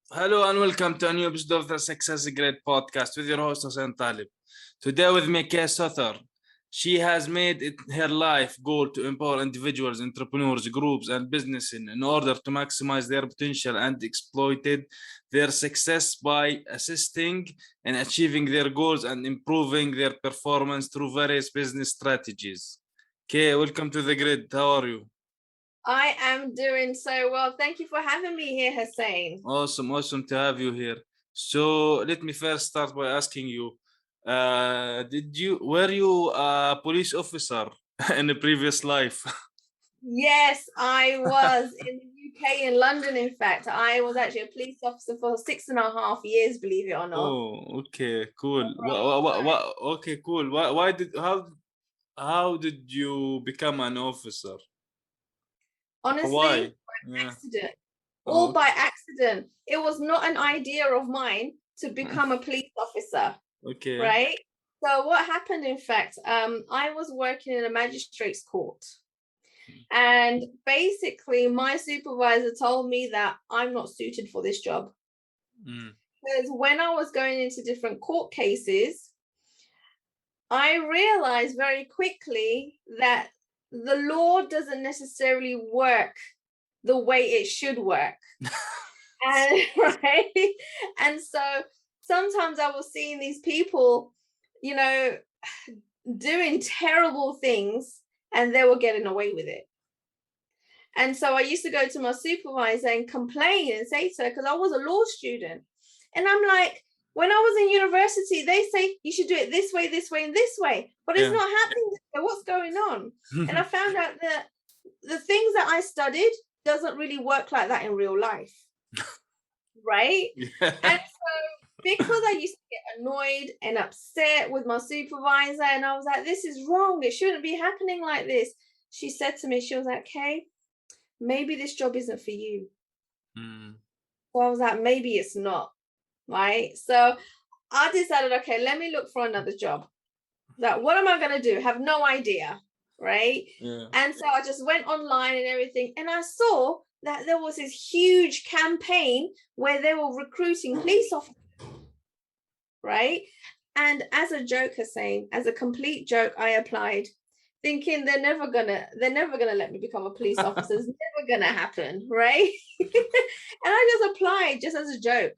Hello and welcome to a new episode of the Success Grade podcast with your host Hussein Talib. Today with me, Kay Suthar. She has made it her life goal to empower individuals, entrepreneurs, groups, and businesses in order to maximize their potential and exploited their success by assisting in achieving their goals and improving their performance through various business strategies. Kay, welcome to the grid. How are you? I am doing so well. Thank you for having me here, Hussein. Awesome to have you here. So let me first start by asking you, were you a police officer in a previous life? Yes, I was in the UK, in London. In fact, I was actually a police officer for 6.5 years, believe it or not. Oh, okay, cool. Okay, cool. How did you become an officer? Honestly, Why? by Yeah. accident. All Oh, by accident. It was not an idea of mine to become a police officer, okay. right? So what happened, in fact, I was working in a magistrate's court. And basically, my supervisor told me that I'm not suited for this job. Mm. Because when I was going into different court cases, I realized very quickly that the law doesn't necessarily work the way it should work. And right. And so sometimes I was seeing these people, you know, doing terrible things and they were getting away with it. And so I used to go to my supervisor and complain and say to her, because I was a law student. And I'm like, when I was in university, they say you should do it this way, and this way, but it's Yeah. not happening. What's going on? And I found out that the things that I studied doesn't really work like that in real life. Right? Yeah. And so because I used to get annoyed and upset with my supervisor, and I was like, this is wrong. It shouldn't be happening like this. She said to me, she was like, Kay, maybe this job isn't for you. Mm. So I was like, maybe it's not, right? So I decided, okay, let me look for another job. Like, what am I going to do? Have no idea, right? Yeah. And so I just went online and everything, and I saw that there was this huge campaign where they were recruiting police officers, right? And as a joke, Hussein, as a complete joke, I applied, thinking they're never gonna let me become a police officer. It's never gonna happen, right? And I just applied just as a joke.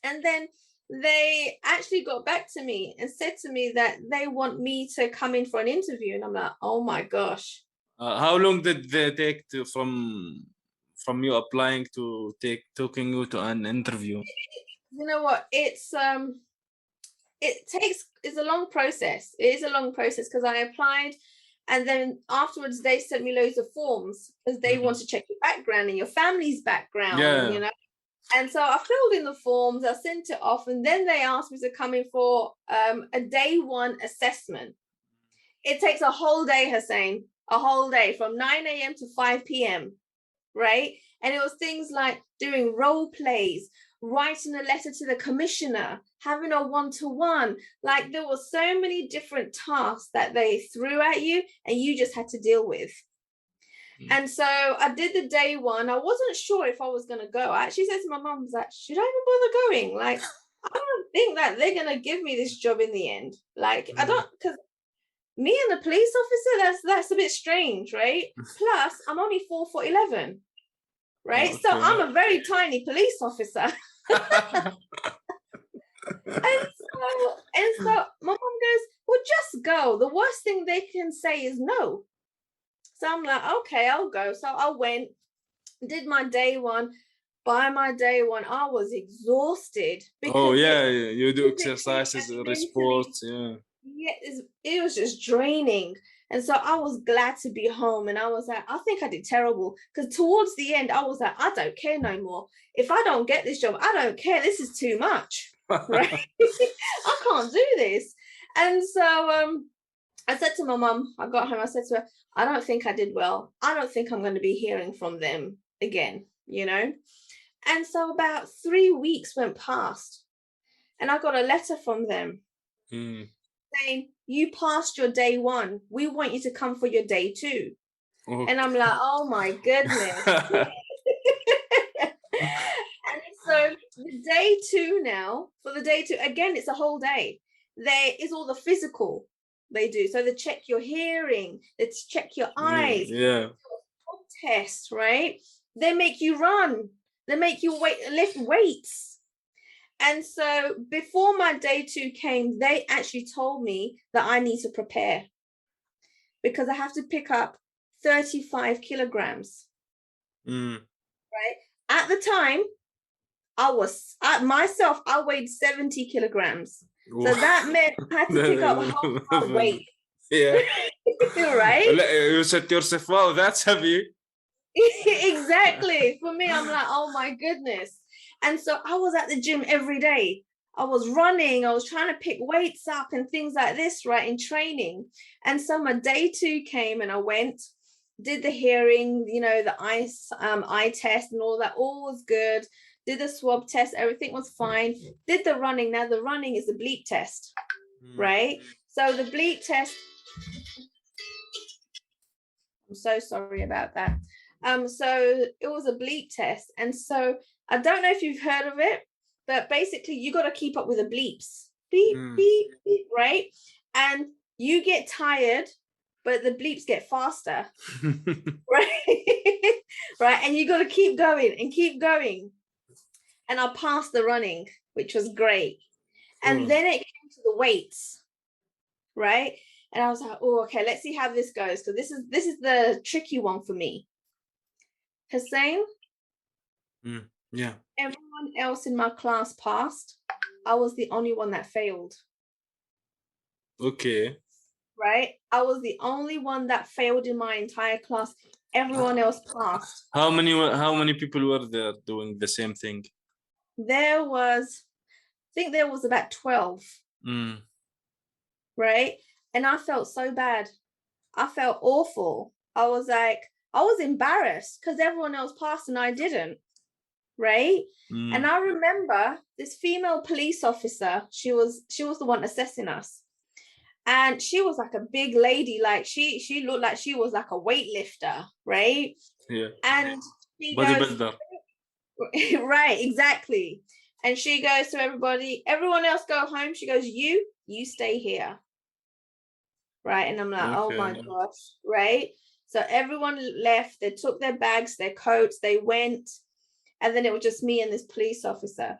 And then they actually got back to me and said to me that they want me to come in for an interview. And I'm like, oh my gosh. How long did they take from you applying to taking you to an interview? You know what? It's a long process. It is a long process because I applied and then afterwards they sent me loads of forms because they want to check your background and your family's background, and Yeah. and so I filled in the forms, I sent it off, and then they asked me to come in for a day one assessment. It takes a whole day, Hussein, a whole day from 9 a.m. to 5 p.m. Right? And it was things like doing role plays, writing a letter to the commissioner, having a one-to-one. Like there were so many different tasks that they threw at you and you just had to deal with. And so I did the day one. I wasn't sure if I was going to go. I actually said to my mum, I was like, should I even bother going? Like, I don't think that they're going to give me this job in the end. Like, I don't, because me and the police officer, that's a bit strange, right? Plus, I'm only 4'11", right? Okay. So I'm a very tiny police officer. And so my mom goes, well, just go. The worst thing they can say is no. So I'm like, okay, I'll go. So I went, did my day one. By my day one, I was exhausted Oh because yeah, you do physically exercises, and mentally, sports, yeah. it was just draining. And so I was glad to be home. And I was like, I think I did terrible. Because towards the end, I was like, I don't care no more. If I don't get this job, I don't care. This is too much. Right? I can't do this. And so I said to my mum, I got home, I said to her, I don't think I did well. I don't think I'm going to be hearing from them again, And so about 3 weeks went past and I got a letter from them saying, you passed your day one. We want you to come for your day two. Okay. And I'm like, oh my goodness. And so day 2 now, for the day 2, again, it's a whole day. There is all the physical they do. So they check your hearing, they check your eyes, Yeah. test, right? They make you run, they make you lift weights. And so before my day 2 came, they actually told me that I need to prepare because I have to pick up 35 kilograms. Right? At the time, I weighed 70 kilograms. So that meant I had to pick up half my weight. Yeah. Right? You said to yourself, wow, that's heavy. Exactly. For me, I'm like, oh my goodness. And so I was at the gym every day. I was running, I was trying to pick weights up and things like this, right, in training. And so my day 2 came and I went, did the hearing, the eye test and all that, all was good. Did the swab test, everything was fine. Did the running. Now the running is the bleep test, right? So the bleep test, I'm so sorry about that. So it was a bleep test. And so I don't know if you've heard of it, but basically you got to keep up with the bleeps. Beep, beep, beep, right? And you get tired, but the bleeps get faster. Right? Right. And you got to keep going and keep going. And I passed the running, which was great. And then it came to the weights, right? And I was like, oh, okay, let's see how this goes. Because this is the tricky one for me. Hussein, yeah, everyone else in my class passed. I was the only one that failed. Okay. Right? I was the only one that failed in my entire class. Everyone else passed. How many people were there doing the same thing? There was, I think there was about 12. Right? And I felt so bad. I felt awful. I was embarrassed because everyone else passed and I didn't. Right? And I remember this female police officer, she was the one assessing us. And she was like a big lady, like she looked like she was like a weightlifter, right? Yeah. And she bodybuilder. Right, exactly. And she goes to everybody, everyone else go home. She goes, you stay here. Right. And I'm like, oh my gosh, right? So everyone left, they took their bags, their coats, they went, and then it was just me and this police officer.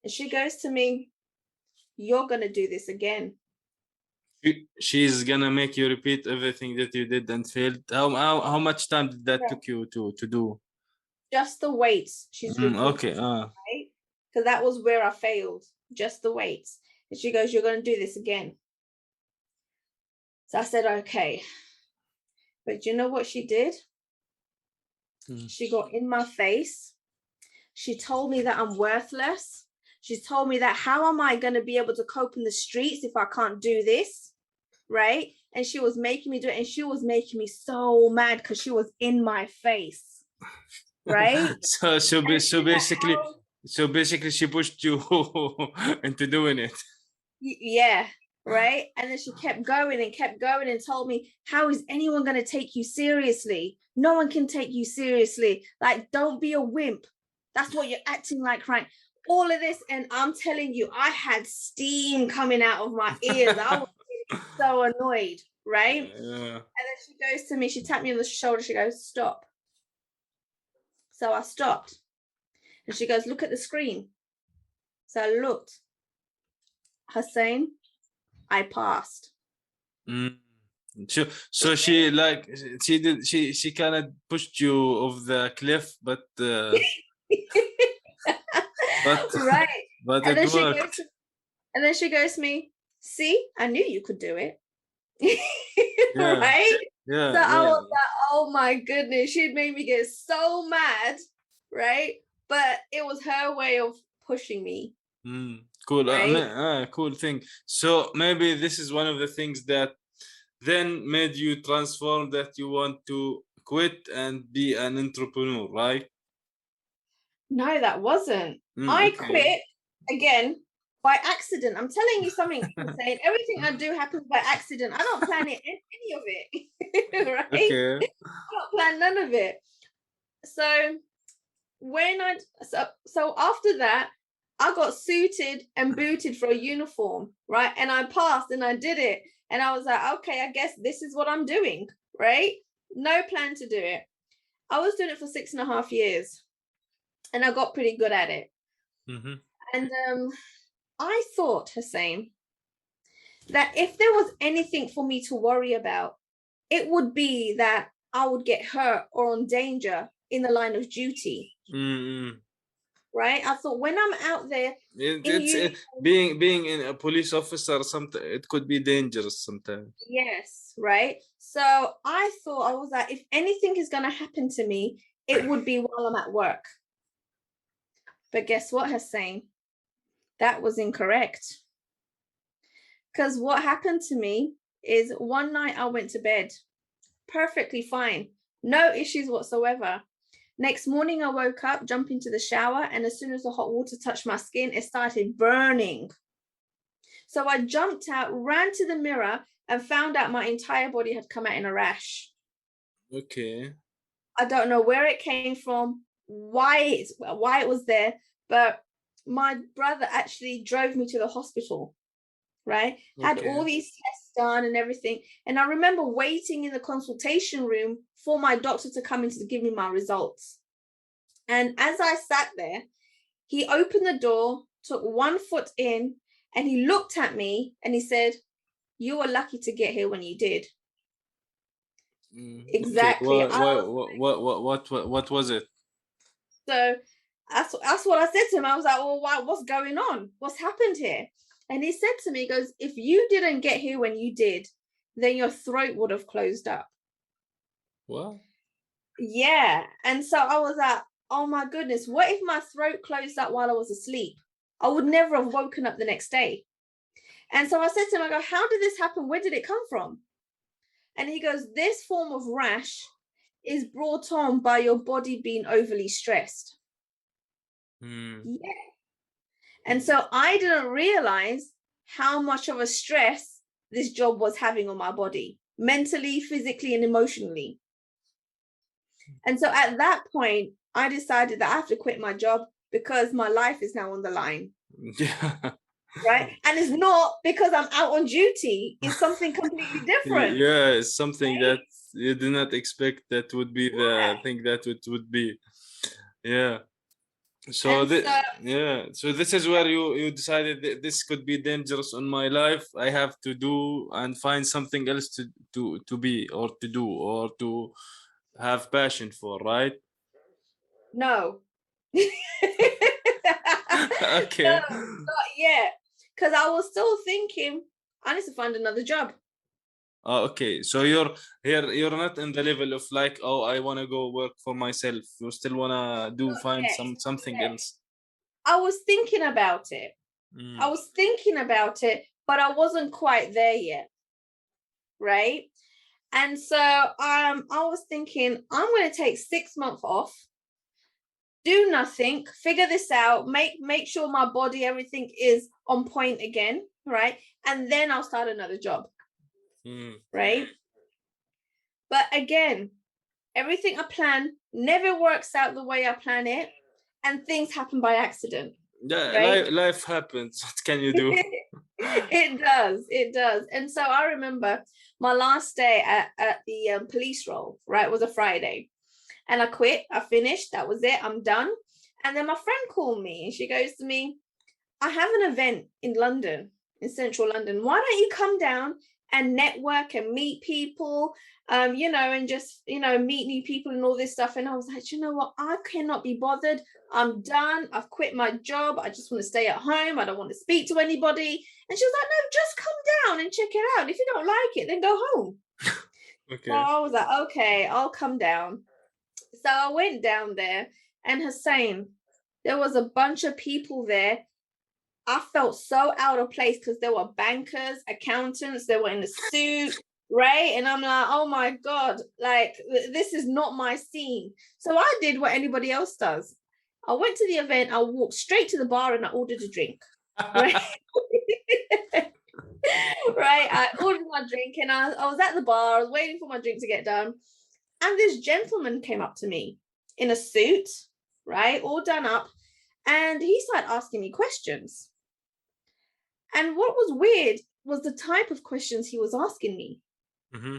And she goes to me, you're gonna do this again. She's gonna make you repeat everything that you did and failed. How much time did that took you to do? Just the weights. She's okay. Right? Because that was where I failed. Just the weights. And she goes, you're gonna do this again. So I said, okay. But you know what she did? She got in my face. She told me that I'm worthless. She's told me that how am I going to be able to cope in the streets if I can't do this? Right? And she was making me do it. And she was making me so mad because she was in my face. Right? so basically she pushed you into doing it. Yeah. Right? And then she kept going and told me, how is anyone going to take you seriously? No one can take you seriously. Like, don't be a wimp. That's what you're acting like, right? All of this, and I'm telling you, I had steam coming out of my ears. I was so annoyed, right? Yeah. And then she goes to me, she tapped me on the shoulder, she goes, stop. So I stopped. And she goes, look at the screen. So I looked. Hussein, I passed. So she kind of pushed you off the cliff, but right. But and it worked. And then she goes to me, see, I knew you could do it. Yeah. Right? Yeah. So I was like, oh my goodness, she'd made me get so mad, right? But it was her way of pushing me. Cool. Right? Cool thing. So maybe this is one of the things that then made you transform that you want to quit and be an entrepreneur, right? No, that wasn't. I quit again by accident. I'm telling you something, saying everything I do happens by accident. I don't plan any of it. Right? Okay. I don't plan none of it. So when so after that, I got suited and booted for a uniform, right? And I passed and I did it. And I was like, okay, I guess this is what I'm doing, right? No plan to do it. I was doing it for 6.5 years and I got pretty good at it. Mm-hmm. And I thought, Hussein, that if there was anything for me to worry about, it would be that I would get hurt or in danger in the line of duty. Mm-hmm. Right? I thought when I'm out there being in a police officer, something it could be dangerous sometimes. Yes, right. So I thought, I was like, if anything is going to happen to me, it would be while I'm at work. But guess what, Hussein? That was incorrect. Because what happened to me is one night I went to bed perfectly fine, no issues whatsoever. Next morning, I woke up, jumped into the shower, and as soon as the hot water touched my skin, it started burning. So I jumped out, ran to the mirror, and found out my entire body had come out in a rash. Okay. I don't know where it came from, why it was there, but my brother actually drove me to the hospital, right? Okay. Had all these tests done and everything. And I remember waiting in the consultation room for my doctor to come in to give me my results. And as I sat there, he opened the door, took 1 foot in, and he looked at me and he said, "You were lucky to get here when you did." Exactly. Okay. What was it? So that's what I said to him. I was like, "Well, what's going on? What's happened here?" And he said to me, he goes, "If you didn't get here when you did, then your throat would have closed up." What? Yeah. And so I was like, oh my goodness, what if my throat closed up while I was asleep? I would never have woken up the next day. And so I said to him, I go, how did this happen? Where did it come from? And he goes, this form of rash is brought on by your body being overly stressed. Yeah. And so I didn't realize how much of a stress this job was having on my body, mentally, physically, and emotionally. And so at that point, I decided that I have to quit my job because my life is now on the line. Yeah. Right. And it's not because I'm out on duty, it's something completely different. Yeah, it's something that you did not expect that would be the thing that it would be. Yeah. So so this is where you decided that this could be dangerous on my life. I have to do and find something else to be or to do or to have passion for, right? No. Okay. No, not yet. Because I was still thinking, I need to find another job. Okay, so you're not in the level of like, oh, I want to go work for myself. You still want to find something else. I was thinking about it. I was thinking about it, but I wasn't quite there yet. Right. And so I was thinking, I'm going to take 6 months off, do nothing, figure this out, make sure my body, everything is on point again, right? And then I'll start another job, right? But again, everything I plan never works out the way I plan it, and things happen by accident. Yeah, right? Life happens. What can you do? It does. And so I remember my last day at the police role, right, was a Friday. And I quit, I finished, that was it, I'm done. And then my friend called me and she goes to me, I have an event in London, in central London. Why don't you come down and network and meet people, and just, meet new people and all this stuff. And I was like, you know what? I cannot be bothered. I'm done. I've quit my job. I just want to stay at home. I don't want to speak to anybody. And she was like, no, just come down and check it out. If you don't like it, then go home. Okay. So I was like, okay, I'll come down. So I went down there, and Hussein, there was a bunch of people there. I felt so out of place because there were bankers, accountants, they were in a suit, right? And I'm like, oh my God, like this is not my scene. So I did what anybody else does. I went to the event, I walked straight to the bar and I ordered a drink, right? Right, I ordered my drink and I was at the bar, I was waiting for my drink to get done. And this gentleman came up to me in a suit, right, all done up. And he started asking me questions. And what was weird was the type of questions he was asking me.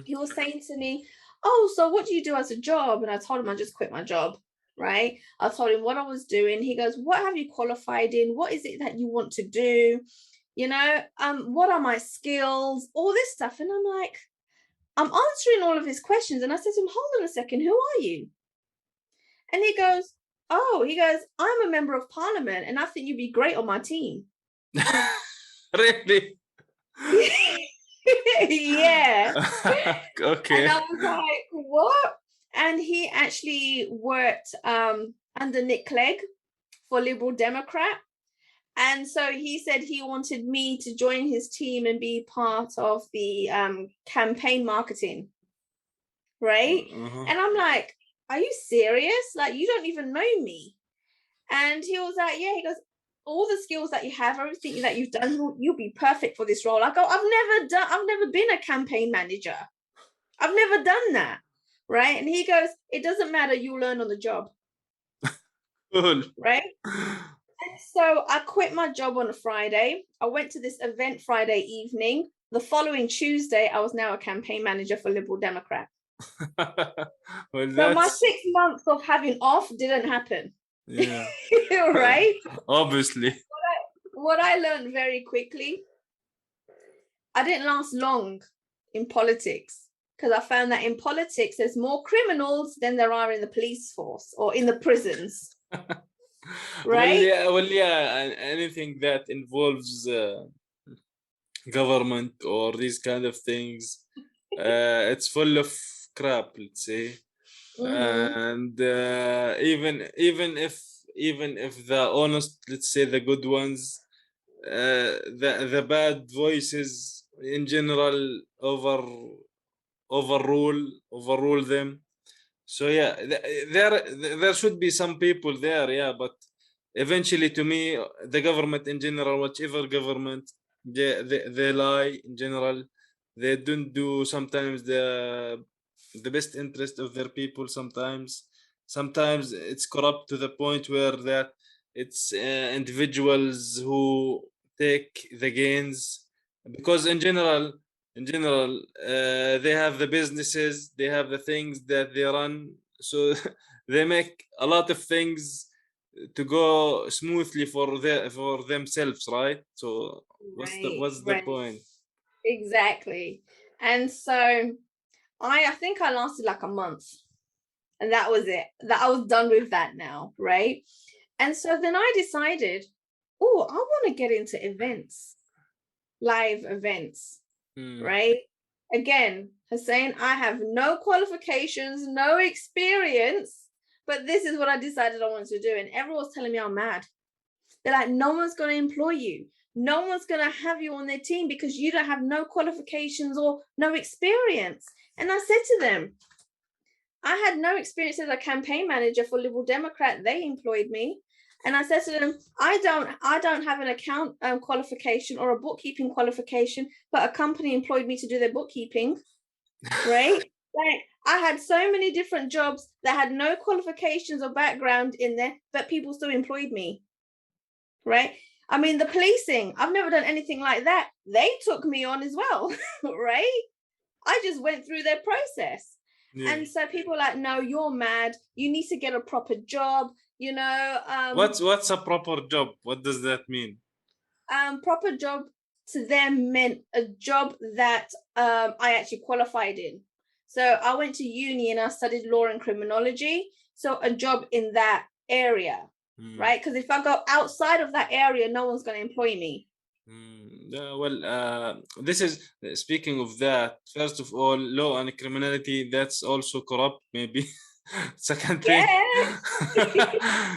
He was saying to me, "Oh, so what do you do as a job?" And I told him I just quit my job, right? I told him what I was doing. He goes, "What have you qualified in? What is it that you want to do? What are my skills? All this stuff." And I'm like, I'm answering all of his questions. And I said to him, "Hold on a second, who are you?" And he goes, "I'm a member of parliament and I think you'd be great on my team." Really? Yeah. Okay. And I was like, what? And he actually worked under Nick Clegg for Liberal Democrat. And so he said he wanted me to join his team and be part of the campaign marketing. Right. And I'm like, are you serious? Like, you don't even know me. And he was like, yeah, he goes, all the skills that you have, everything that you've done, you'll be perfect for this role. I go, I've never been a campaign manager. I've never done that. Right. And he goes, it doesn't matter, you learn on the job. Cool. Right. And so I quit my job on a Friday. I went to this event Friday evening. The following Tuesday, I was now a campaign manager for Liberal Democrat. Well, So my 6 months of having off didn't happen. Yeah. Right. Obviously. What I learned very quickly, I didn't last long in politics, because I found that in politics, there's more criminals than there are in the police force or in the prisons. Right? Well, yeah, anything that involves government or these kind of things, it's full of crap, let's say. And even if the honest, let's say the good ones, the bad voices in general overrule them. So yeah, there should be some people there, yeah, but eventually, to me, the government in general, whichever government, they lie in general. They don't do sometimes the best interest of their people. Sometimes it's corrupt to the point where that it's individuals who take the gains, because in general, they have the businesses, they have the things that they run, so they make a lot of things to go smoothly for themselves, right? So what's the point? Exactly. And so I think I lasted like a month, and that was it. That I was done with that now, right? And so then I decided, oh, I want to get into events, live events. Right? Again, Hussein, I have no qualifications, no experience, but this is what I decided I wanted to do. And everyone was telling me I'm mad. They're like, no one's going to employ you. No one's going to have you on their team because you don't have no qualifications or no experience. And I said to them, I had no experience as a campaign manager for Liberal Democrat. They employed me. And I said to them, I don't have an account qualification or a bookkeeping qualification, but a company employed me to do their bookkeeping, right? Like, I had so many different jobs that had no qualifications or background in there, but people still employed me, right? I mean, the policing, I've never done anything like that. They took me on as well, right? I just went through their process. Yeah. And so people are like, no, you're mad. You need to get a proper job. What's a proper job? What does that mean? Proper job to them meant a job that I actually qualified in. So I went to uni and I studied law and criminology. So a job in that area, right? Because if I go outside of that area, no one's going to employ me. Well, this is speaking of that. First of all, law and criminality, that's also corrupt, maybe. Second thing,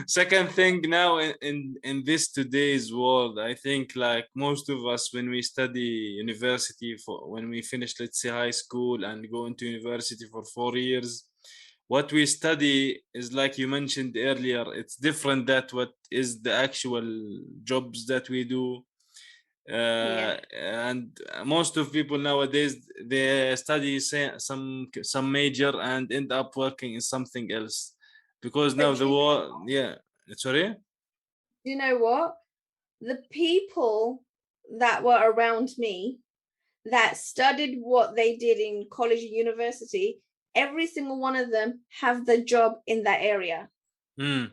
second thing, now in this today's world, I think like most of us, when we study university, when we finish, let's say, high school and go into university for 4 years, what we study is, like you mentioned earlier, it's different that what is the actual jobs that we do. And most of people nowadays, they study some major and end up working in something else, because now the world, sorry, you know what? The people that were around me that studied what they did in college and university, every single one of them have the job in that area. Hmm. They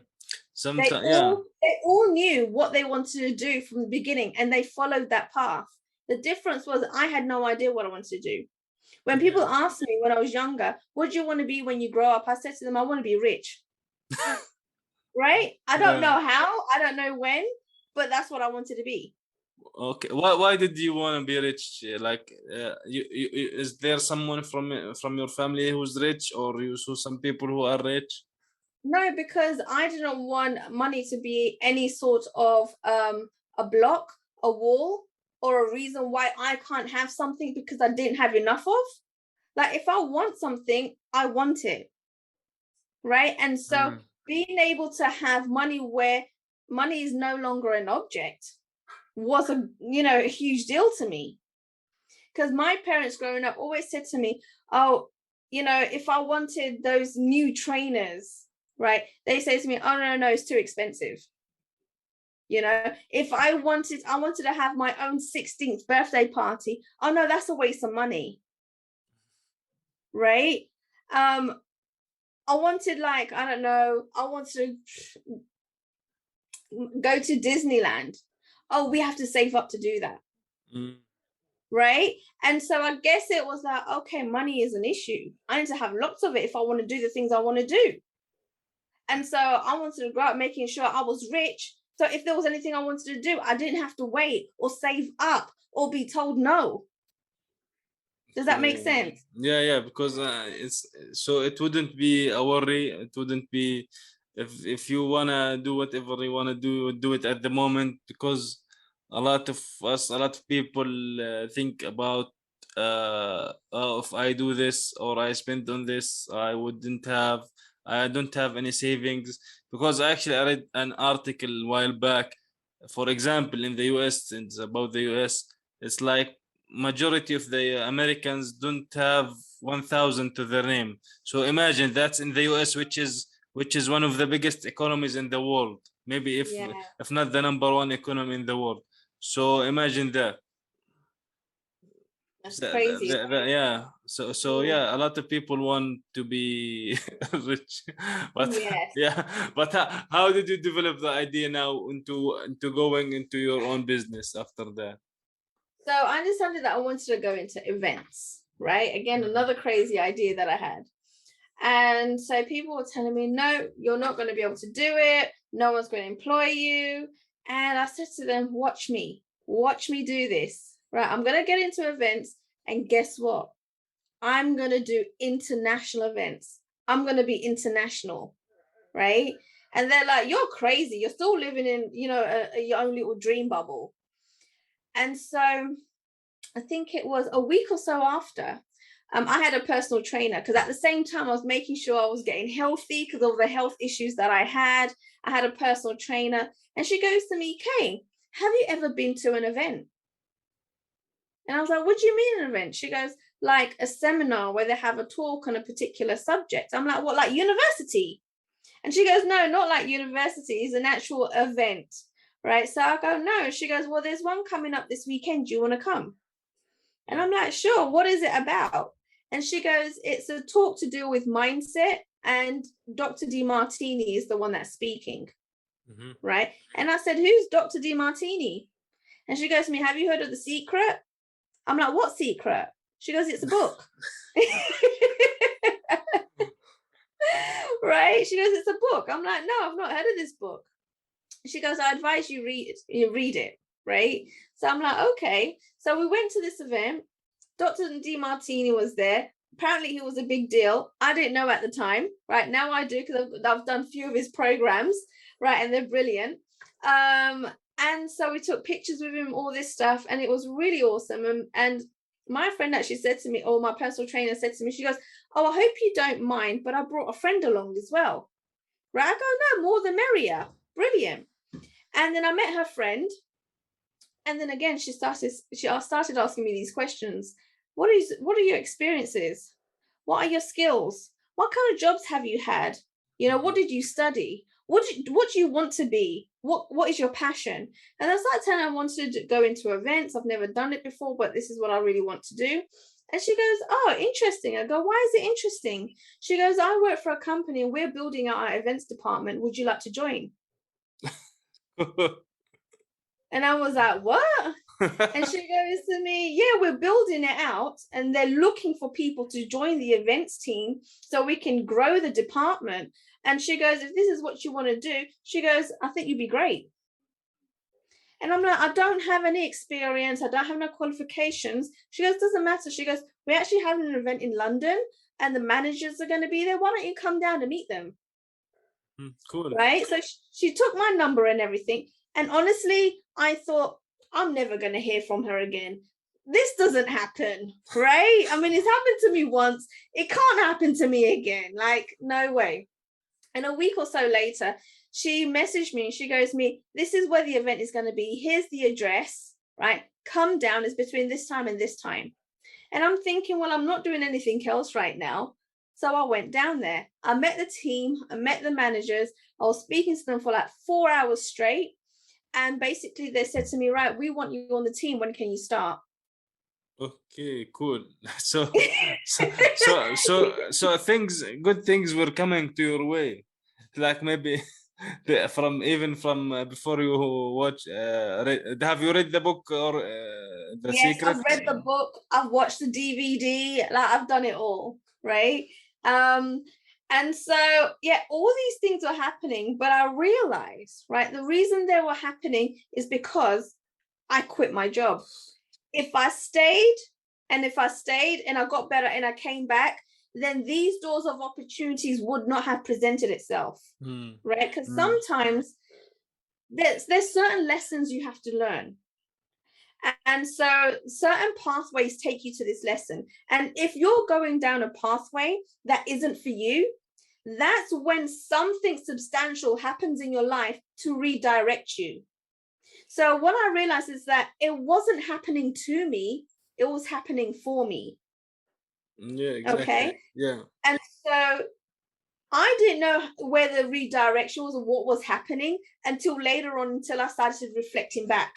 Sometimes, yeah. all knew what they wanted to do from the beginning, and they followed that path. The difference was I had no idea what I wanted to do. When people Yeah. asked me when I was younger, what do you want to be when you grow up? I said to them, I want to be rich. Right? I don't Yeah. know how, I don't know when, but that's what I wanted to be. Okay. Why did you want to be rich? Like, is there someone from your family who's rich, or you saw some people who are rich? No, because I didn't want money to be any sort of a block, a wall, or a reason why I can't have something because I didn't have enough of. Like if I want something, I want it. Right. And so Mm. being able to have money where money is no longer an object was a huge deal to me. Because my parents growing up always said to me, oh, if I wanted those new trainers, right, they say to me, oh no, it's too expensive. If I wanted to have my own 16th birthday party, oh no, that's a waste of money. Right. I wanted, like, I don't know, I want to go to Disneyland. Oh, we have to save up to do that. Mm. Right. And so I guess it was like, okay, money is an issue. I need to have lots of it if I want to do the things I want to do. And so I wanted to grow up making sure I was rich. So if there was anything I wanted to do, I didn't have to wait or save up or be told no. Does that make sense? Yeah, because it's so it wouldn't be a worry. It wouldn't be if you wanna do whatever you wanna do it at the moment, because a lot of people think about oh, if I do this or I spend on this, I don't have any savings. Because actually I read an article a while back. For example, in the US, it's about the US. It's like majority of the Americans don't have 1,000 to their name. So imagine that's in the US, which is one of the biggest economies in the world. Maybe Yeah, if not the number one economy in the world. So imagine that. that's crazy, right? Yeah. So Yeah. yeah, a lot of people want to be rich, but Yes. yeah. But how did you develop the idea now into going into your own business after that? So I decided that I wanted to go into events, right? Again, another crazy idea that I had. And so people were telling me, no, you're not going to be able to do it. No one's going to employ you. And I said to them, watch me do this, right? I'm going to get into events. And guess what? I'm going to do international events. I'm going to be international, right? And they're like, you're crazy. You're still living in, your own little dream bubble. And so I think it was a week or so after, I had a personal trainer because at the same time I was making sure I was getting healthy because of the health issues that I had. I had a personal trainer, and she goes to me, Kay, have you ever been to an event? And I was like, what do you mean an event? She goes, like a seminar where they have a talk on a particular subject. I'm like, what, like university? And she goes, no, not like university. It's an actual event, right? So I go, no. She goes, well, there's one coming up this weekend. Do you want to come? And I'm like, sure, what is it about? And she goes, it's a talk to do with mindset, and Dr. DeMartini is the one that's speaking, right? And I said, who's Dr. DeMartini? And she goes to me, have you heard of The Secret? I'm like, what secret? She goes, it's a book. Right? She goes, it's a book. I'm like, no, I've not heard of this book. She goes, I advise you read it, right? So I'm like, okay. So we went to this event. Dr. DeMartini was there. Apparently he was a big deal. I didn't know at the time, right? Now I do because I've done a few of his programs, right? And they're brilliant. And so we took pictures with him, all this stuff, and it was really awesome. And my friend actually said to me, or my personal trainer said to me, she goes, oh, I hope you don't mind, but I brought a friend along as well. Right? I go, no, more the merrier. Brilliant. And then I met her friend. And then again, she started asking me these questions. What are your experiences? What are your skills? What kind of jobs have you had? What did you study? what do you want to be? What is your passion? And I started telling her I wanted to go into events. I've never done it before, but this is what I really want to do. And she goes, oh, interesting. I go, why is it interesting? She goes, I work for a company and we're building out our events department. Would you like to join? And I was like, what? And she goes to me, yeah, we're building it out and they're looking for people to join the events team so we can grow the department. And she goes, if this is what you want to do, she goes, I think you'd be great. And I'm like, I don't have any experience. I don't have no qualifications. She goes, doesn't matter. She goes, we actually have an event in London and the managers are going to be there. Why don't you come down to meet them? Cool. Right. So she took my number and everything. And honestly, I thought, I'm never going to hear from her again. This doesn't happen, right? I mean, it's happened to me once. It can't happen to me again. Like, no way. And a week or so later, she messaged me and she goes to me, this is where the event is going to be. Here's the address, right? Come down. It's between this time and this time. And I'm thinking, well, I'm not doing anything else right now. So I went down there. I met the team. I met the managers. I was speaking to them for like 4 hours straight. And basically they said to me, right, we want you on the team. When can you start? Okay, cool. So good things were coming to your way. Like maybe from before you watch. Have you read the book or The Yes, Secret? I've read the book. I've watched the DVD. Like I've done it all, right? And so, yeah, all these things were happening, but I realized, right, the reason they were happening is because I quit my job. If I stayed and I got better and I came back, then these doors of opportunities would not have presented itself, right? Because sometimes there's certain lessons you have to learn. And so certain pathways take you to this lesson. And if you're going down a pathway that isn't for you, that's when something substantial happens in your life to redirect you. So what I realized is that it wasn't happening to me, it was happening for me. Yeah, exactly. Okay. Yeah. And so I didn't know where the redirection was or what was happening until later on, until I started reflecting back.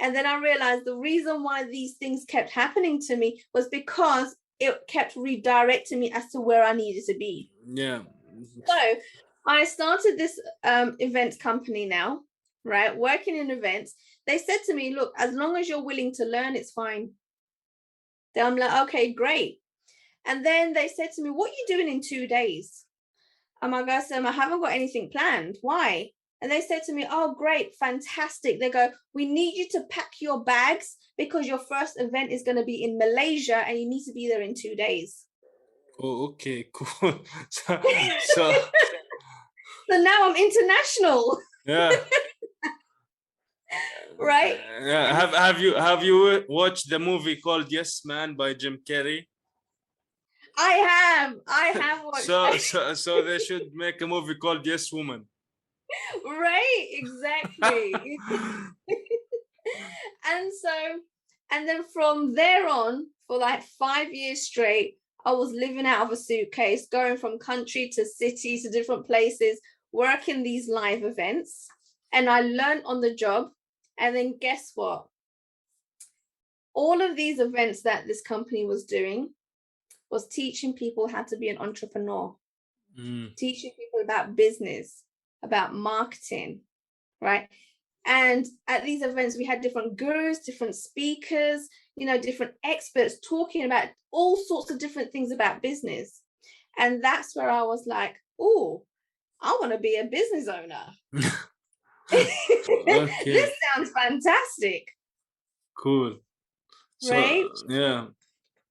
And then I realized the reason why these things kept happening to me was because it kept redirecting me as to where I needed to be. Yeah. So I started this events company now, right? Working in events. They said to me, look, as long as you're willing to learn, it's fine. Then I'm like, okay, great. And then they said to me, what are you doing in 2 days? I'm like, I haven't got anything planned. Why? And they said to me, oh, great, fantastic. They go, we need you to pack your bags because your first event is going to be in Malaysia and you need to be there in 2 days. Oh, okay, cool. So now I'm international. Yeah. Right? Yeah. Have you watched the movie called Yes Man by Jim Carrey? I have watched so they should make a movie called Yes Woman. Right, exactly. And then from there on, for like 5 years straight, I was living out of a suitcase, going from country to city to different places, working these live events. And I learned on the job. And then guess what? All of these events that this company was doing was teaching people how to be an entrepreneur, teaching people about business, about marketing, right? And at these events, we had different gurus, different speakers, different experts talking about all sorts of different things about business. And that's where I was like, oh, I want to be a business owner. Okay. This sounds fantastic. Cool. Right? Yeah.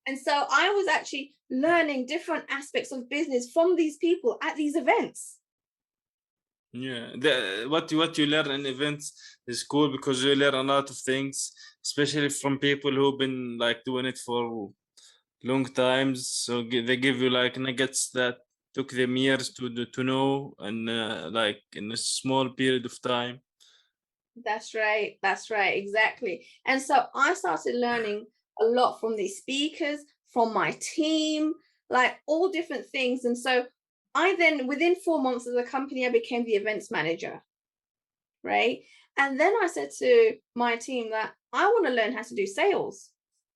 And so I was actually learning different aspects of business from these people at these events. Yeah, what you learn in events is cool because you learn a lot of things, especially from people who've been like doing it for long times. So they give you like nuggets that took them years to know, and like in a small period of time. That's right, exactly. And so I started learning a lot from these speakers, from my team, like all different things. And so I then, within 4 months of the company, I became the events manager, right? And then I said to my team that I want to learn how to do sales,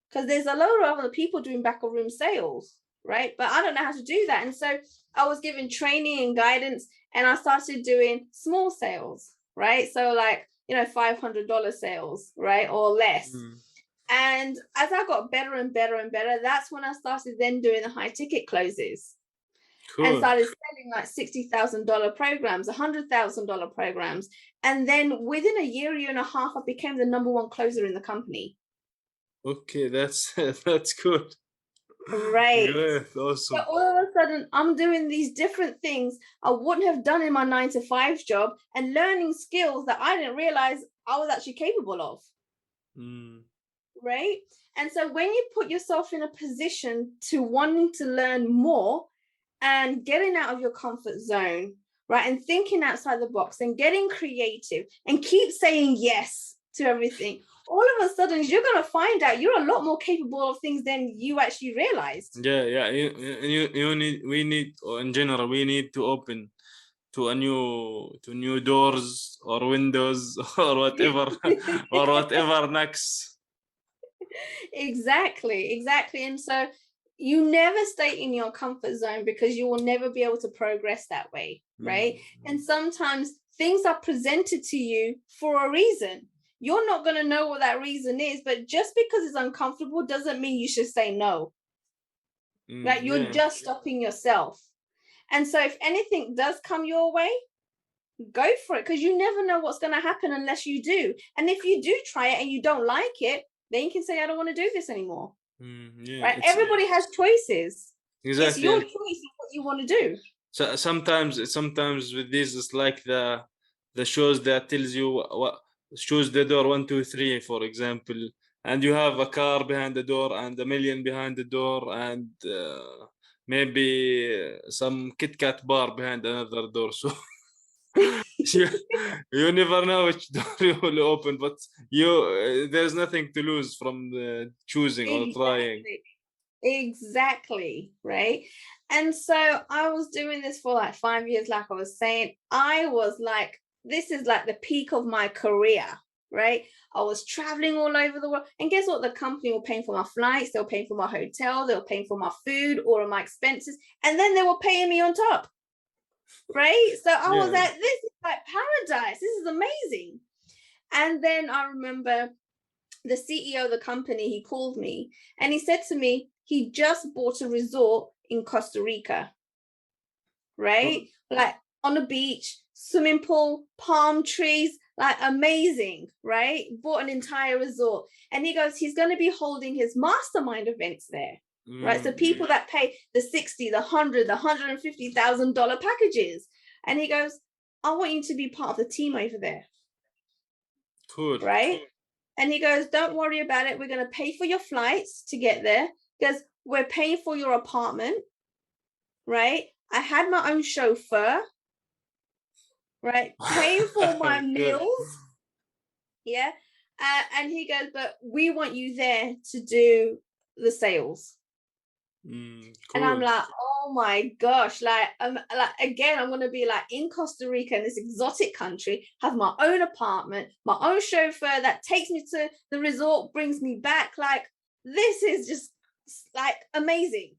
because there's a lot of other people doing back of room sales, right? But I don't know how to do that. And so I was given training and guidance, and I started doing small sales, right? So like, $500 sales, right? Or less. And as I got better and better and better, that's when I started then doing the high ticket closes. Cool. And started selling like $60,000 programs, $100,000 programs. And then within a year and a half, I became the number one closer in the company. Okay, that's good. Right. Great, awesome. So all of a sudden, I'm doing these different things I wouldn't have done in my 9-to-5 job, and learning skills that I didn't realize I was actually capable of. Right. And so when you put yourself in a position to wanting to learn more and getting out of your comfort zone, right, and thinking outside the box and getting creative and keep saying yes to everything, all of a sudden you're going to find out you're a lot more capable of things than you actually realized. Yeah. We need, or in general, we need to open to new doors or windows or whatever or whatever next. Exactly. And so you never stay in your comfort zone, because you will never be able to progress that way, right? And sometimes things are presented to you for a reason. You're not going to know what that reason is, but just because it's uncomfortable doesn't mean you should say no. Right? You're just stopping yourself. And so if anything does come your way, go for it, because you never know what's going to happen unless you do. And if you do try it and you don't like it, then you can say, I don't want to do this anymore. Right? Everybody has choices. Exactly. It's your choice of what you want to do. So sometimes with this, it's like the shows that tells you what choose the door 1, 2, 3, for example, and you have a car behind the door and a million behind the door, and maybe some Kit Kat bar behind another door. So you never know which door you will open, but there's nothing to lose from choosing or trying. Exactly, right? And so I was doing this for like 5 years, like I was saying. I was like, this is like the peak of my career, right? I was traveling all over the world. And guess what? The company were paying for my flights, they were paying for my hotel, they were paying for my food, all of my expenses, and then they were paying me on top. Right? So I was like, this is like paradise. This is amazing. And then I remember the CEO of the company, he called me and he said to me, he just bought a resort in Costa Rica, right? Like on a beach, swimming pool, palm trees, like amazing, right? Bought an entire resort. And he goes, he's going to be holding his mastermind events there, right? So people that pay the 60, the 100, the $150,000 packages. And he goes, I want you to be part of the team over there. Cool. Right? And he goes, don't worry about it. We're going to pay for your flights to get there, because we're paying for your apartment, right? I had my own chauffeur, right? Paying for my meals. Yeah. And he goes, but we want you there to do the sales. Cool. And I'm like, oh my gosh, like again, I'm going to be like in Costa Rica, in this exotic country, have my own apartment, my own chauffeur that takes me to the resort, brings me back. Like, this is just like amazing,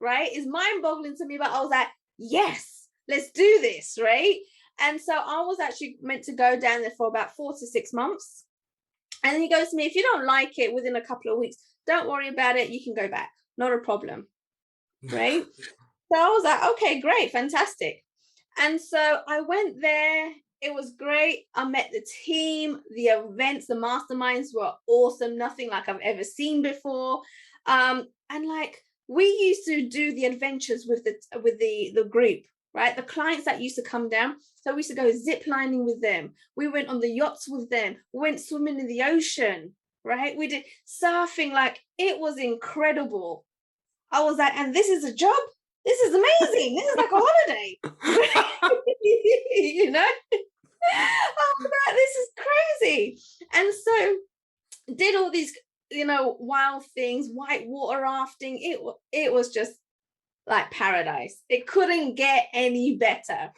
right? It's mind boggling to me, but I was like, yes, let's do this, right? And so I was actually meant to go down there for about 4 to 6 months. And he goes to me, if you don't like it within a couple of weeks, don't worry about it. You can go back. Not a problem. Right? So I was like, okay, great, fantastic. And so I went there. It was great. I met the team, the events, the masterminds were awesome. Nothing like I've ever seen before. And like, we used to do the adventures with the group, right? The clients that used to come down. So we used to go zip lining with them. We went on the yachts with them. We went swimming in the ocean, right? We did surfing. Like, it was incredible. I was like, and this is a job? This is amazing. This is like a holiday. You know? I was like, this is crazy. And so did all these, wild things, white water rafting. It was just like paradise. It couldn't get any better.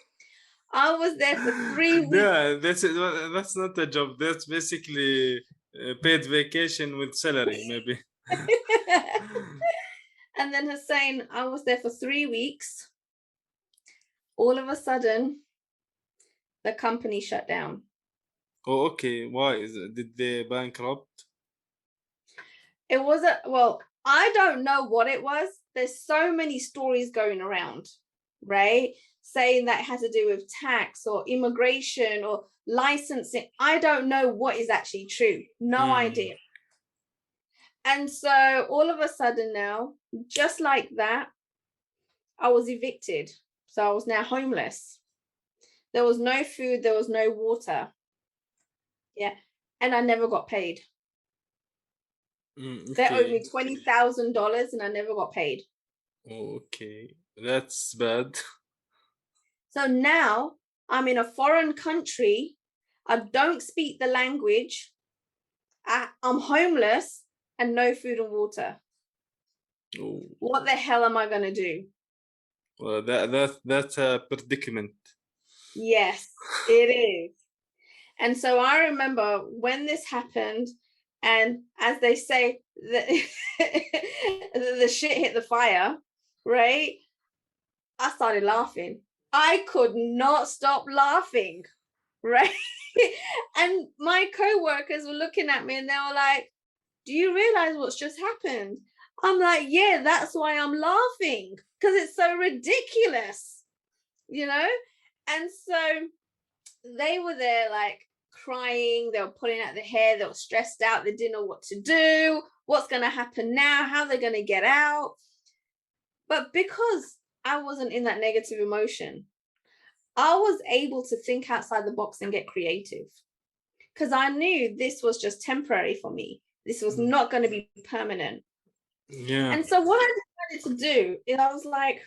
I was there for 3 weeks. Yeah, that's not a job. That's basically paid vacation with salary, maybe. And then Hussein, I was there for 3 weeks. All of a sudden, the company shut down. Oh, okay. Why did they bankrupt? It wasn't, well, I don't know what it was. There's so many stories going around, right? Saying that it had to do with tax or immigration or licensing. I don't know what is actually true. No idea. And so all of a sudden now, just like that, I was evicted. So I was now homeless. There was no food, there was no water. Yeah. And I never got paid. They owed me $20,000 and I never got paid. Oh, okay. That's bad. So now I'm in a foreign country. I don't speak the language. I'm homeless and no food and water. Oh. What the hell am I going to do? Well, that's a predicament. Yes, it is. And so I remember when this happened, and as they say, the shit hit the fire, right? I started laughing. I could not stop laughing, right? And my co-workers were looking at me and they were like, do you realize what's just happened? I'm like, yeah, that's why I'm laughing, because it's so ridiculous, you know? And so they were there like crying, they were pulling out their hair, they were stressed out, they didn't know what to do, what's going to happen now, how they're going to get out. But because I wasn't in that negative emotion, I was able to think outside the box and get creative, because I knew this was just temporary for me. This was not going to be permanent. Yeah. And so what I decided to do is I was like,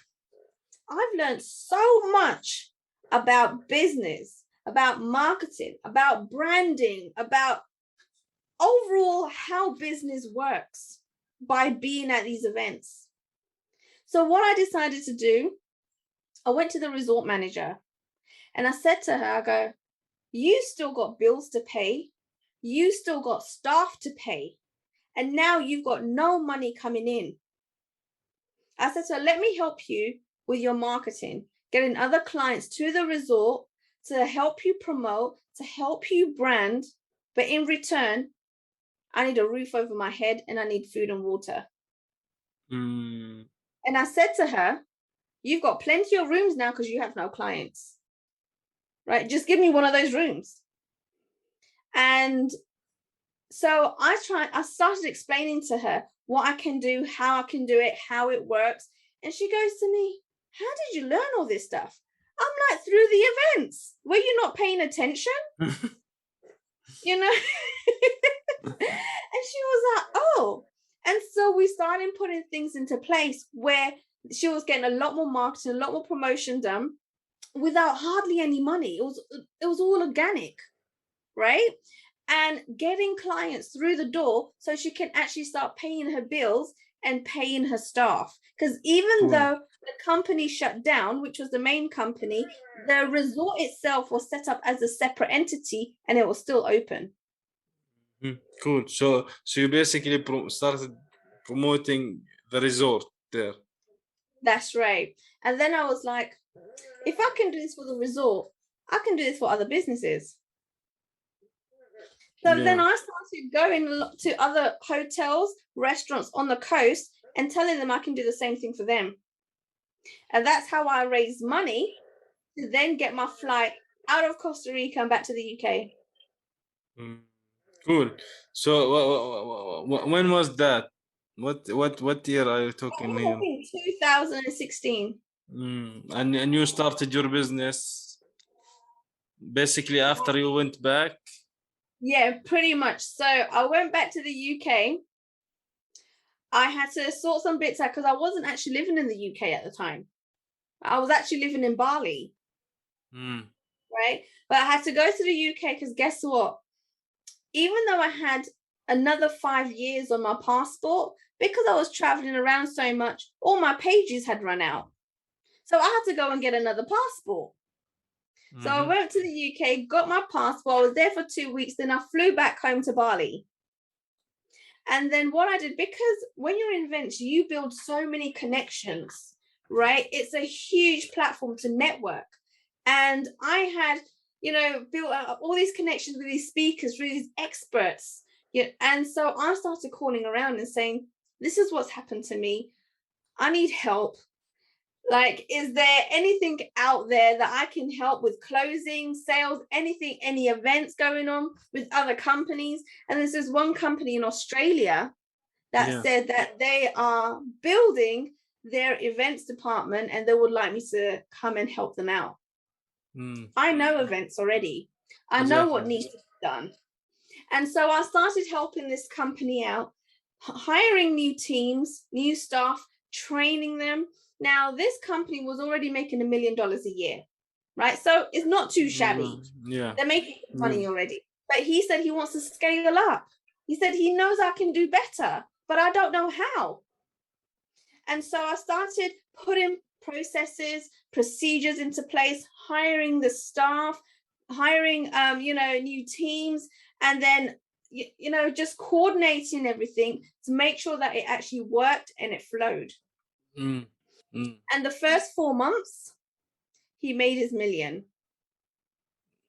I've learned so much about business, about marketing, about branding, about overall how business works by being at these events. So what I decided to do, I went to the resort manager and I said to her, I go, you still got bills to pay, you still got staff to pay, and now you've got no money coming in. I said to her, let me help you with your marketing, getting other clients to the resort to help you promote, to help you brand. But in return, I need a roof over my head and I need food and water. And I said to her, you've got plenty of rooms now because you have no clients, right? Just give me one of those rooms. And so I started explaining to her what I can do, how I can do it, how it works. And she goes to me, how did you learn all this stuff? I'm like, through the events. Were you not paying attention? You know? And she was like, oh. And so we started putting things into place where she was getting a lot more marketing, a lot more promotion done without hardly any money. It was all organic, right? And getting clients through the door so she can actually start paying her bills and paying her staff. Because even though the company shut down, which was the main company, the resort itself was set up as a separate entity and it was still open. Cool. So you basically started promoting the resort there. That's right. And then I was like, if I can do this for the resort, I can do this for other businesses. So then I started going to other hotels, restaurants on the coast and telling them I can do the same thing for them. And that's how I raised money to then get my flight out of Costa Rica and back to the UK. Cool. So when was that? What year are you talking here? 2016. And you started your business basically after you went back? Yeah, pretty much. So I went back to the UK. I had to sort some bits out because I wasn't actually living in the UK at the time. I was actually living in Bali. Right? But I had to go to the UK because guess what? Even though I had another 5 years on my passport, because I was traveling around so much, all my pages had run out. So I had to go and get another passport. So I went to the UK, got my passport. I was there for 2 weeks. Then I flew back home to Bali. And then what I did, because when you're in events, you build so many connections, right? It's a huge platform to network. And I had, built out all these connections with these speakers, with these experts. Yeah. And so I started calling around and saying, this is what's happened to me. I need help. Like, is there anything out there that I can help with closing, sales, anything, any events going on with other companies? And there's this one company in Australia that said that they are building their events department and they would like me to come and help them out. I know events already. I know what needs to be done. And so I started helping this company out, hiring new teams, new staff, training them. Now, this company was already making $1 million a year, right? So it's not too shabby. They're making money already. But he said he wants to scale up. He said he knows I can do better, but I don't know how. And so I started putting processes, procedures into place, hiring the staff, hiring, new teams, and then, just coordinating everything to make sure that it actually worked and it flowed. And the first 4 months, he made his $1 million.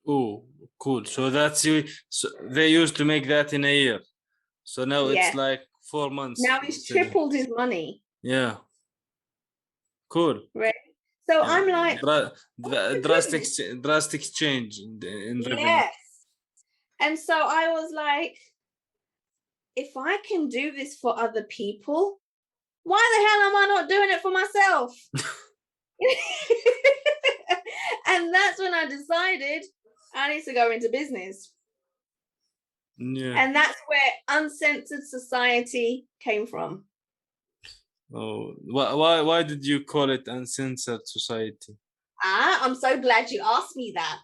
Oh, cool. So that's you. So they used to make that in a year. So now it's like 4 months. Now he's tripled his money. Yeah. Cool. Right. So I'm like, drastic change in revenue. Yes. And so I was like, if I can do this for other people, why the hell am I not doing it for myself? And that's when I decided I need to go into business. Yeah. And that's where Uncensored Society came from. Oh, why did you call it Uncensored Society? I'm so glad you asked me that.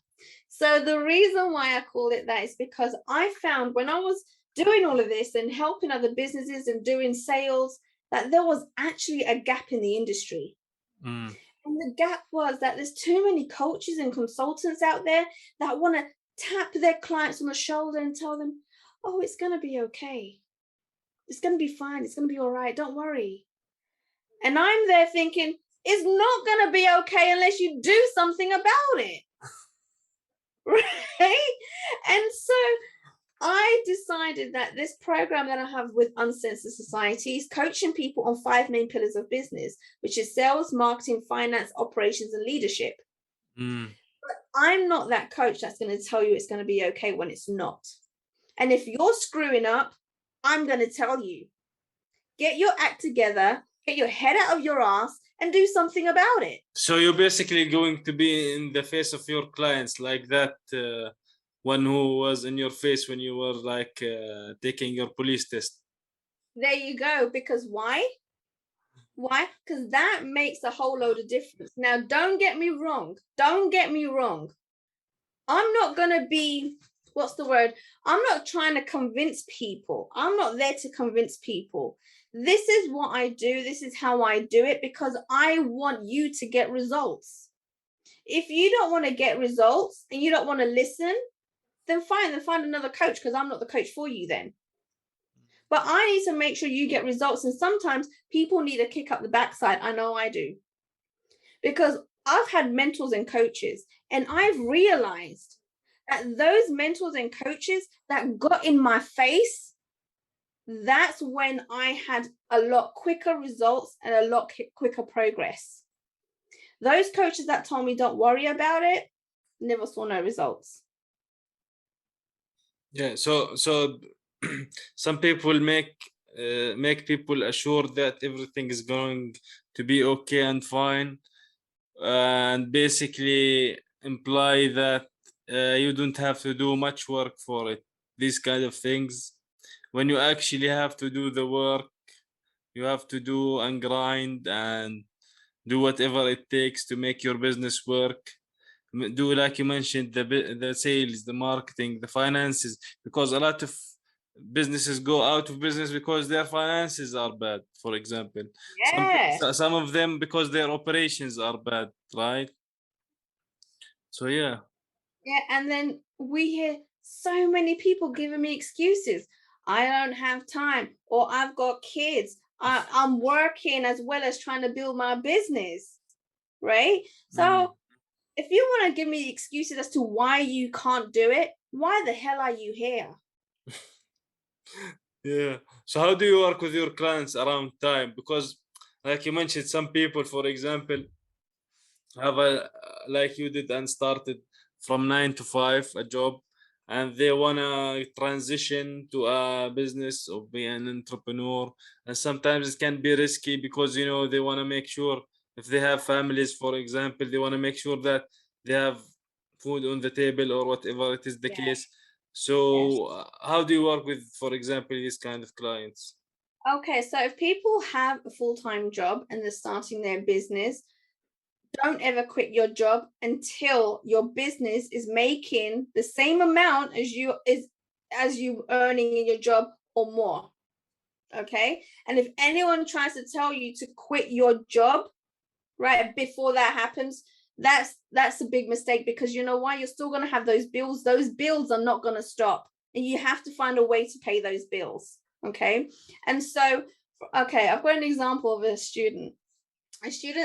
So the reason why I call it that is because I found when I was doing all of this and helping other businesses and doing sales, that there was actually a gap in the industry. And the gap was that there's too many coaches and consultants out there that want to tap their clients on the shoulder and tell them, oh, it's going to be okay. It's going to be fine. It's going to be all right. Don't worry. And I'm there thinking, it's not going to be okay unless you do something about it. Right? And so I decided that this program that I have with Uncensored Society is coaching people on 5 main pillars of business, which is sales, marketing, finance, operations, and leadership. But I'm not that coach that's going to tell you it's going to be okay when it's not. And if you're screwing up, I'm going to tell you, get your act together, get your head out of your ass, and do something about it. So you're basically going to be in the face of your clients, like that one who was in your face when you were like taking your police test. There you go. Because why? Why? Because that makes a whole load of difference. Now, don't get me wrong. Don't get me wrong. I'm not going to be, what's the word? I'm not trying to convince people. I'm not there to convince people. This is what I do. This is how I do it because I want you to get results. If you don't want to get results and you don't want to listen, then fine, then find another coach because I'm not the coach for you then. But I need to make sure you get results. And sometimes people need a kick up the backside. I know I do. Because I've had mentors and coaches, and I've realized that those mentors and coaches that got in my face, that's when I had a lot quicker results and a lot quicker progress. Those coaches that told me don't worry about it, never saw no results. Yeah, so some people make people assured that everything is going to be okay and fine, and basically imply that you don't have to do much work for it. These kind of things. When you actually have to do the work, you have to do and grind and do whatever it takes to make your business work. Do, like you mentioned, the sales, the marketing, the finances, because a lot of businesses go out of business because their finances are bad, for example. Yeah. Some of them because their operations are bad, right? So yeah. Yeah, and then we hear so many people giving me excuses. I don't have time, or I've got kids. I'm working as well as trying to build my business, right? Mm. So if you want to give me excuses as to why you can't do it, why the hell are you here? Yeah. So how do you work with your clients around time? Because like you mentioned, some people, for example, have a like you did and started from 9 to 5 a job, and they wanna transition to a business or be an entrepreneur, and sometimes it can be risky because they wanna make sure if they have families, for example, they wanna make sure that they have food on the table or whatever it is the Yeah, case. So yes. how do you work with, for example, these kind of clients? Okay, so if people have a full-time job and they're starting their business, don't ever quit your job until your business is making the same amount as you earning in your job or more. Okay, and if anyone tries to tell you to quit your job right before that happens, that's a big mistake, because you know why? You're still going to have those bills are not going to stop, and you have to find a way to pay those bills. Okay, and so okay, I've got an example of a student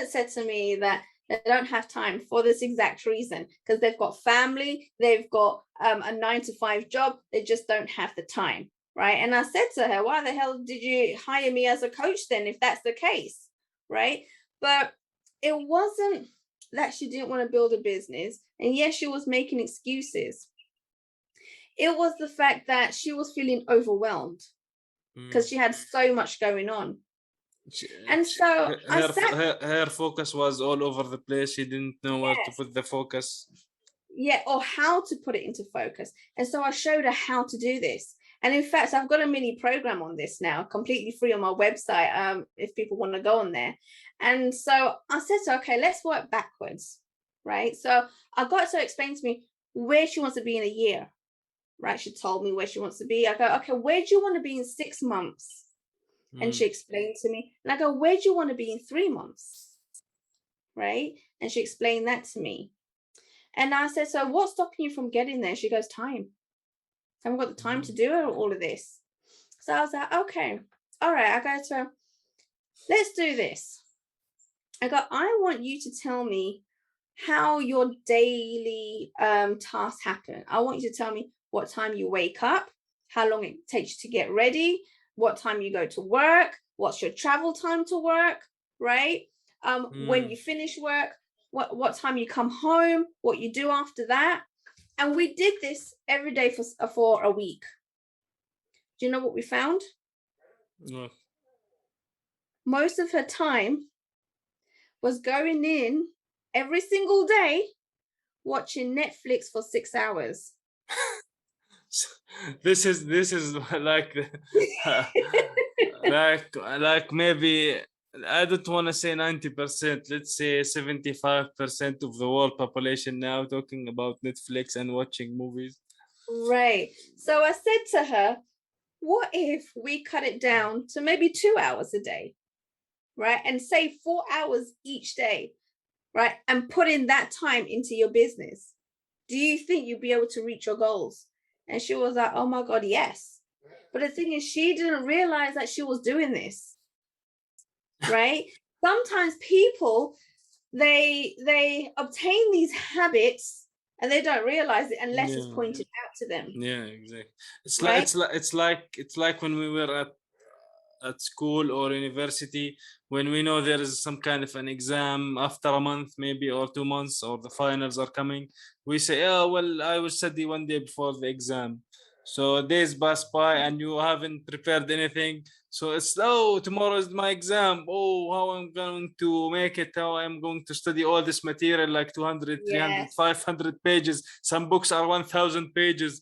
said to me that they don't have time for this exact reason, because they've got family, they've got a 9 to 5 job, they just don't have the time, right? And I said to her, why the hell did you hire me as a coach then, if that's the case, right? But it wasn't that she didn't want to build a business, and yes, she was making excuses. It was the fact that she was feeling overwhelmed Mm. because she had so much going on. And She- so I sat, her focus was all over the place. She didn't know where to yes, put the focus. yeah, or how to put it into focus. And so I showed her how to do this. And in fact, I've got a mini program on this now, completely free on my website, if people want to go on there. And so I said to her, okay, let's work backwards, right? So I got to explain to me where she wants to be in a year, right? She told me where she wants to be. I go, okay, where do you want to be in 6 months? And Mm. she explained to me. And I go, where do you want to be in 3 months? Right? And she explained that to me. And I said, so what's stopping you from getting there? She goes, time. I haven't got the time to do all of this. So I was like, okay, all right. I go to her, let's do this. I go, I want you to tell me how your daily tasks happen. I want you to tell me what time you wake up, how long it takes you to get ready, what time you go to work, what's your travel time to work, right? When Mm. you finish work, what time you come home, what you do after that. And we did this every day for a week. Do you know what we found? No. Most of her time was going in every single day watching Netflix for 6 hours. This is like like maybe I don't want to say 90%. Let's say 75% of the world population now talking about Netflix and watching movies. Right. So I said to her, what if we cut it down to maybe 2 hours a day, right? And save 4 hours each day, right? And put in that time into your business. Do you think you'd be able to reach your goals? And she was like, oh my God, yes. But the thing is, she didn't realize that she was doing this, right? Sometimes people they obtain these habits and they don't realize it unless it's Yeah. pointed out to them, Yeah, exactly. It's like right? it's like when we were at school or university, when we know there is some kind of an exam after a month maybe or 2 months or the finals are coming, we say, oh well, I will study one day before the exam. So days pass by and you haven't prepared anything. So it's, oh, tomorrow is my exam. Oh, how I'm going to make it, how I'm going to study all this material, like 200, 300, Yes. 500 pages. Some books are 1000 pages.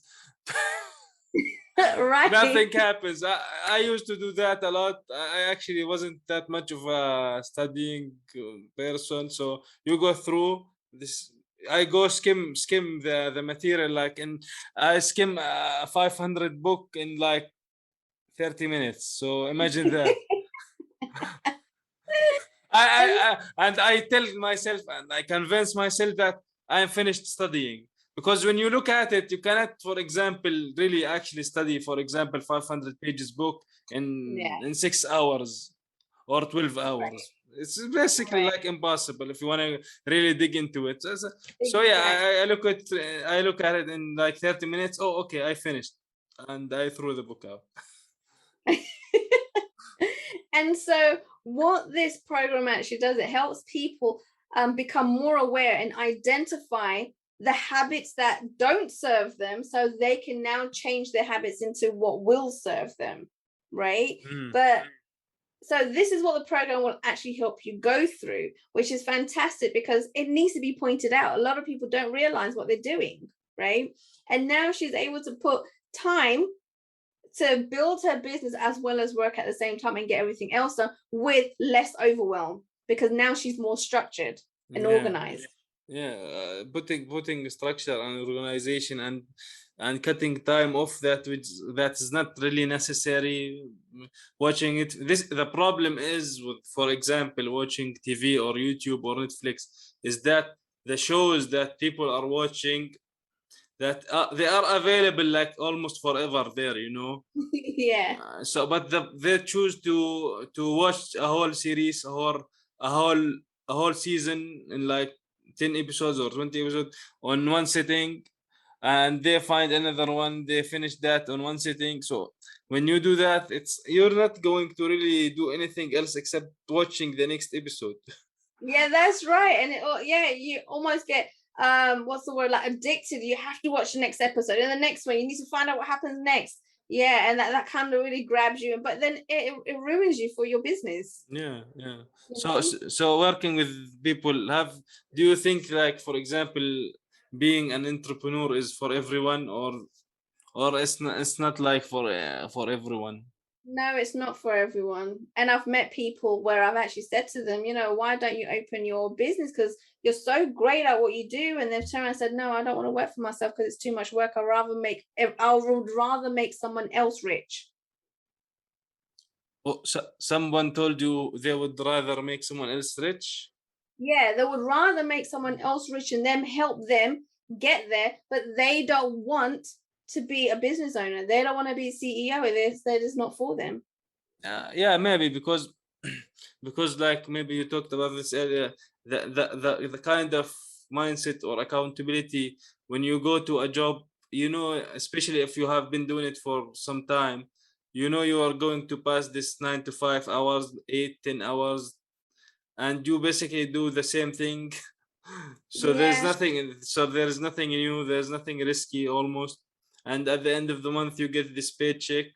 Right. Nothing happens. I used to do that a lot. I actually wasn't that much of a studying person. So you go through this. I go skim the material, like, and I skim a 500 book in like 30 minutes. So imagine that. And And I tell myself and I convince myself that I am finished studying. Because when you look at it, you cannot, for example, really actually study, for example, 500 pages book yeah, in 6 hours or 12 right, hours. It's basically right, like impossible if you want to really dig into it. So yeah, exactly. I look at it in like 30 minutes. Oh, okay, I finished, and I threw the book out. And so, what this program actually does, it helps people become more aware and identify the habits that don't serve them so they can now change their habits into what will serve them, right? Mm. But so this is what the program will actually help you go through, which is fantastic because it needs to be pointed out. A lot of people don't realize what they're doing, right? And now she's able to put time to build her business as well as work at the same time and get everything else done with less overwhelm because now she's more structured and Yeah. organized. Yeah, putting structure and organization and cutting time off which that is not really necessary. Watching it, this the problem is with, for example, watching TV or YouTube or Netflix, is that the shows that people are watching, that they are available like almost forever there, you know. Yeah. So but they choose to watch a whole series or a whole a whole season in like 10 episodes or 20 episodes on one sitting, and they find another one, they finish that on one sitting. So when you do that, it's you're not going to really do anything else except watching the next episode. Yeah, that's right. And yeah, you almost get what's the word, like addicted. You have to watch the next episode and the next one. You need to find out what happens next. Yeah, and that kind of really grabs you. But then it ruins you for your business. Yeah, yeah. You So know? so working with people, do you think, like, for example, being an entrepreneur is for everyone, or it's not like for everyone? No, it's not for everyone. And I've met people where I've actually said to them, why don't you open your business? Because you're so great at what you do. And they've turned around and said, no, I don't want to work for myself because it's too much work. I would rather make someone else rich. Oh, so someone told you they would rather make someone else rich? Yeah, they would rather make someone else rich and them help them get there, but they don't want to be a business owner. They don't want to be a CEO. They're just not for them. Yeah, maybe because because like maybe you talked about this earlier, the kind of mindset or accountability when you go to a job, you know, especially if you have been doing it for some time, you know, you are going to pass this 9 to 5 hours, 8, 10 hours, and you basically do the same thing. So Yeah, there's nothing new, there's nothing risky almost, and at the end of the month you get this paycheck.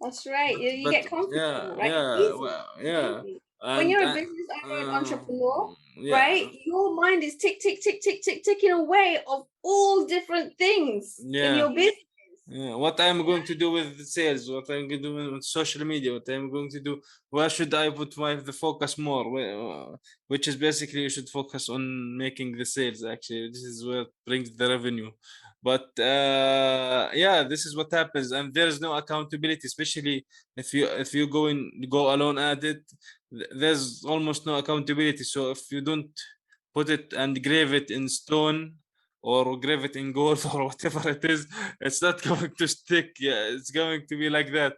that's right. You But get yeah, comfortable, right? yeah, Easy, well, yeah, easy. When and you're a business owner and entrepreneur, yeah, right? Your mind is tick, tick, tick, tick, tick, ticking away of all different things in yeah. your business. Yeah, what I'm going to do with the sales, what I'm going to do with social media, what I'm going to do, where should I put the focus more? Which is basically you should focus on making the sales. Actually, this is what brings the revenue. But yeah, this is what happens, and there is no accountability, especially if you go alone at it. There's almost no accountability. So if you don't put it and grave it in stone or grave it in gold or whatever it is, it's not going to stick. Yeah, it's going to be like that.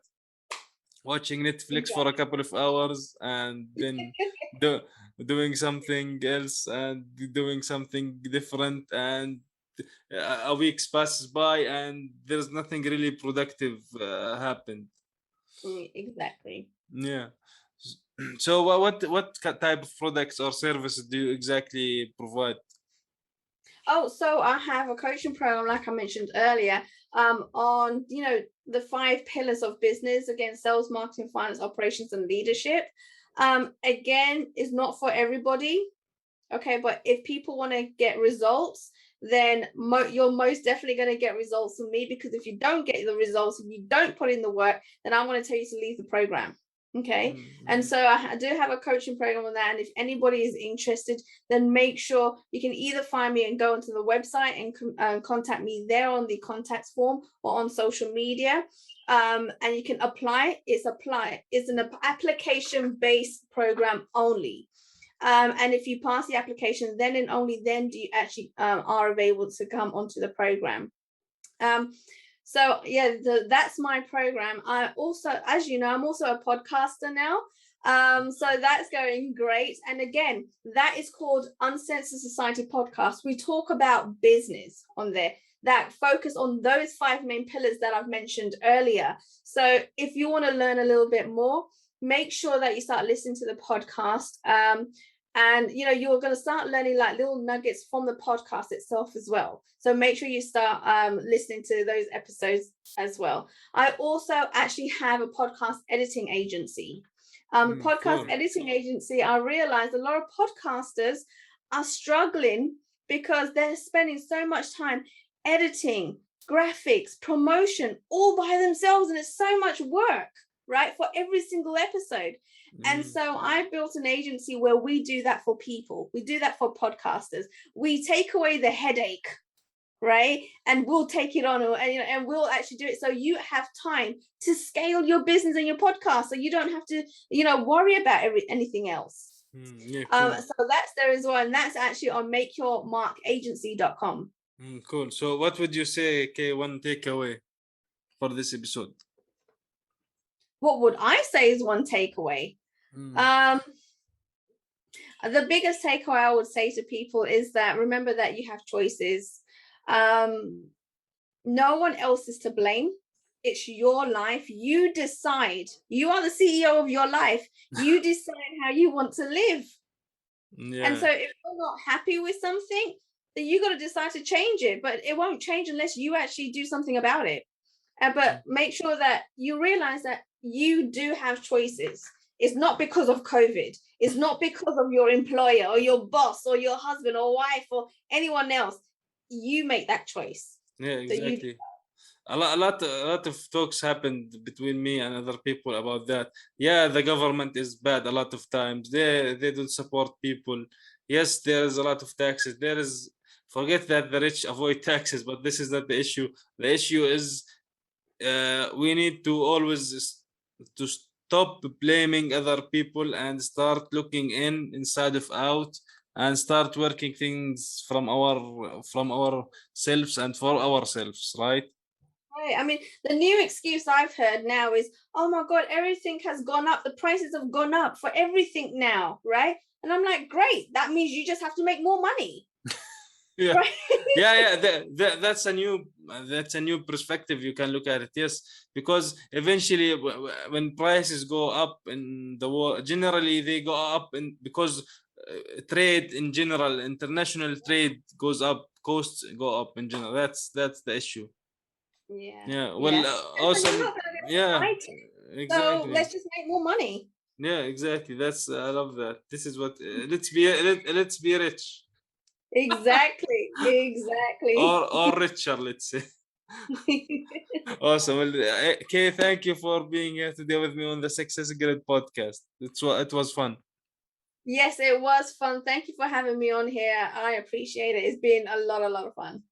Watching Netflix for a Exactly. couple of hours and then do, doing something else and doing something different, and a week passes by and there's nothing really productive happened. Exactly. Yeah. So what type of products or services do you exactly provide? Oh, so I have a coaching program, like I mentioned earlier, on the 5 pillars of business, again, sales, marketing, finance, operations, and leadership. Again, is not for everybody. Okay, but if people want to get results, then you're most definitely going to get results from me, because if you don't get the results, if you don't put in the work, then I'm going to tell you to leave the program. Okay. And so I do have a coaching program on that. And if anybody is interested, then make sure you can either find me and go onto the website and contact me there on the contacts form or on social media. And you can apply. It's an application-based program only. And if you pass the application, then and only then do you actually are available to come onto the program. So yeah, that's my program. I also, as you know, I'm also a podcaster now. So that's going great. And again, that is called Uncensored Society Podcast. We talk about business on there that focus on those 5 main pillars that I've mentioned earlier. So if you want to learn a little bit more, make sure that you start listening to the podcast. And you're going to start learning like little nuggets from the podcast itself as well. So make sure you start listening to those episodes as well. I also actually have a podcast editing agency. Podcast editing agency, I realized a lot of podcasters are struggling because they're spending so much time editing, graphics, promotion all by themselves, and it's so much work, right, for every single episode. And so I built an agency where we do that for people. We do that for podcasters. We take away the headache, right? And we'll take it on, and we'll actually do it so you have time to scale your business and your podcast, so you don't have to, worry about anything else. Cool. So that's there as well, and that's actually on makeyourmarkagency.com. Cool. So what would you say, Kay, one takeaway for this episode? What would I say is one takeaway? The biggest takeaway I would say to people is that remember that you have choices. No one else is to blame. It's your life. You decide. You are the CEO of your life. You decide how you want to live. Yeah. And so if you're not happy with something, then you got to decide to change it. But it won't change unless you actually do something about it. But make sure that you realize that you do have choices. It's not because of COVID. It's not because of your employer or your boss or your husband or wife or anyone else. You make that choice. Yeah, exactly. A lot of talks happened between me and other people about that. Yeah, the government is bad a lot of times. They don't support people. Yes, there is a lot of taxes. Forget that the rich avoid taxes, but this is not the issue. The issue is we need to always to stop blaming other people and start looking inside of out and start working things from ourselves and for ourselves, right? Right. I mean, the new excuse I've heard now is, oh my God, everything has gone up. The prices have gone up for everything now, right? And I'm like, great. That means you just have to make more money. Yeah. Right? Yeah. That's a new perspective. You can look at it. Yes, because eventually, when prices go up in the world, generally they go up because trade in general, international trade goes up, costs go up in general. That's the issue. Yeah. Well, awesome. Yeah. Exactly. So let's just make more money. Yeah, exactly. I love that. This is what let's be rich. Exactly. or richer, let's say. Awesome. Well, Kay, thank you for being here today with me on the Success Grid podcast. It was fun. Yes, it was fun. Thank you for having me on here. I appreciate it. It's been a lot of fun.